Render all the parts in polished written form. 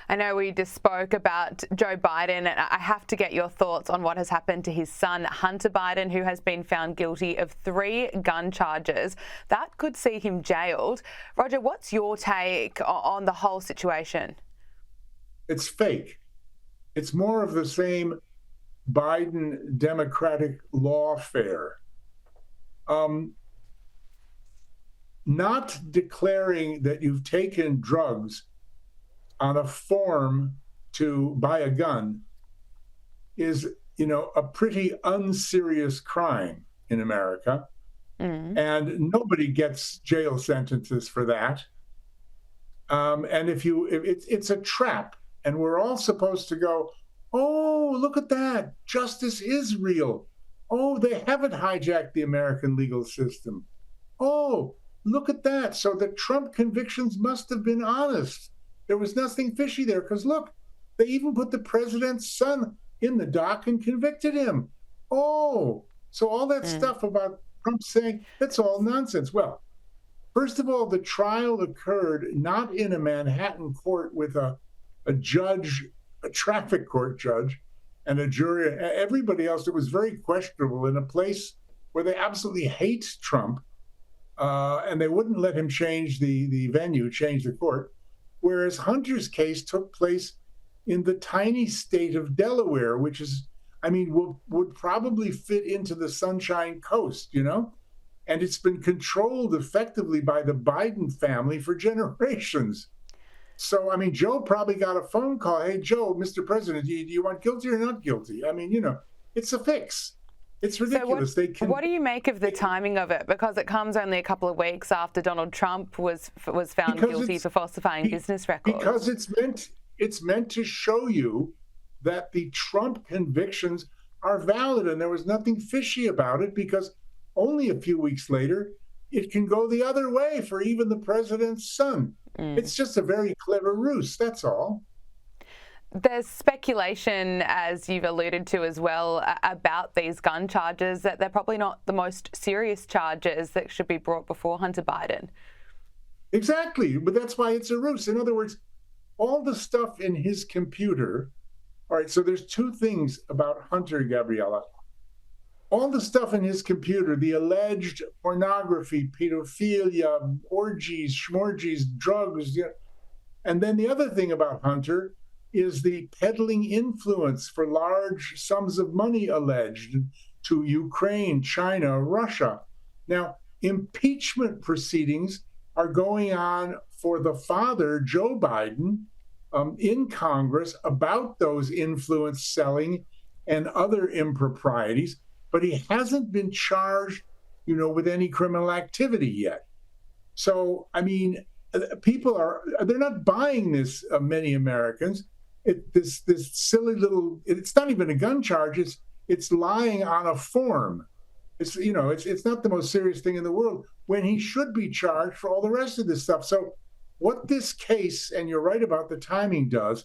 I know we just spoke about Joe Biden, and I have to get your thoughts on what has happened to his son, Hunter Biden, who has been found guilty of 3 gun charges. That could see him jailed. Roger, what's your take on the whole situation? It's fake. It's more of the same Biden Democratic lawfare. Not declaring that you've taken drugs on a form to buy a gun is, a pretty unserious crime in America. And nobody gets jail sentences for that. And it's a trap. And we're all supposed to go, oh, look at that. Justice is real. Oh, they haven't hijacked the American legal system. Oh, look at that. So the Trump convictions must have been honest. There was nothing fishy there because, look, they even put the president's son in the dock and convicted him. Oh, so all that stuff about Trump saying, that's all nonsense. Well, first of all, the trial occurred not in a Manhattan court with a judge, a traffic court judge, and a jury. Everybody else, it was very questionable in a place where they absolutely hate Trump, and they wouldn't let him change the venue, change the court. Whereas Hunter's case took place in the tiny state of Delaware, which is, would probably fit into the Sunshine Coast, and it's been controlled effectively by the Biden family for generations. So, Joe probably got a phone call. Hey, Joe, Mr. President, do you want guilty or not guilty? It's a fix. It's ridiculous. So what do you make of the timing of it? Because it comes only a couple of weeks after Donald Trump was found guilty for falsifying business records. Because it's meant to show you that the Trump convictions are valid, and there was nothing fishy about it, because only a few weeks later, it can go the other way for even the president's son. It's just a very clever ruse, that's all. There's speculation, as you've alluded to as well, about these gun charges, that they're probably not the most serious charges that should be brought before Hunter Biden. Exactly, but that's why it's a ruse. In other words, all the stuff in his computer, all right, so there's 2 things about Hunter, Gabriella. All the stuff in his computer, the alleged pornography, pedophilia, orgies, schmorgies, drugs, and then the other thing about Hunter is the peddling influence for large sums of money alleged to Ukraine, China, Russia. Now, impeachment proceedings are going on for the father, Joe Biden, in Congress about those influence selling and other improprieties, but he hasn't been charged, with any criminal activity yet. So, people they're not buying this, many Americans. This silly little, it's not even a gun charge, it's lying on a form. It's not the most serious thing in the world when he should be charged for all the rest of this stuff. So what this case, and you're right about the timing, does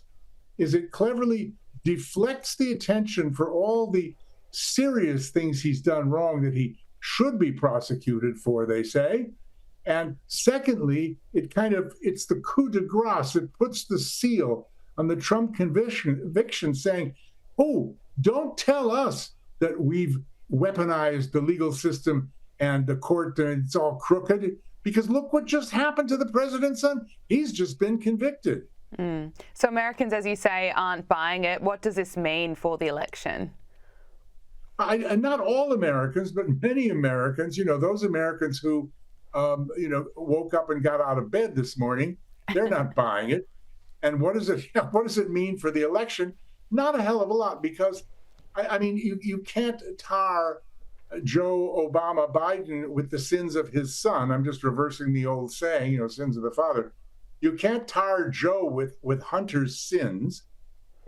is it cleverly deflects the attention for all the serious things he's done wrong that he should be prosecuted for, they say. And secondly, it's the coup de grace. It puts the seal on the Trump conviction saying, oh, don't tell us that we've weaponized the legal system and the court, and it's all crooked, because look what just happened to the president's son. He's just been convicted. So Americans, as you say, aren't buying it. What does this mean for the election? Not all Americans, but many Americans, those Americans who, woke up and got out of bed this morning, they're not buying it. And what does it mean for the election? Not a hell of a lot, because, you can't tar Joe Obama Biden with the sins of his son. I'm just reversing the old saying, sins of the father. You can't tar Joe with Hunter's sins.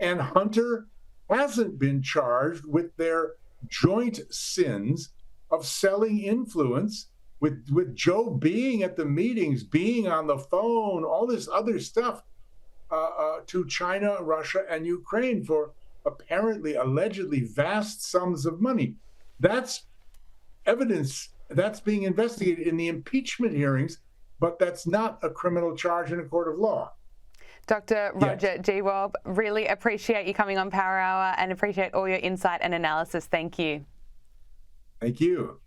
And Hunter hasn't been charged with their joint sins of selling influence, with Joe being at the meetings, being on the phone, all this other stuff to China, Russia, and Ukraine for apparently, allegedly vast sums of money. That's evidence that's being investigated in the impeachment hearings, but that's not a criminal charge in a court of law. Dr. Roger Gewolb, really appreciate you coming on Power Hour and appreciate all your insight and analysis. Thank you. Thank you.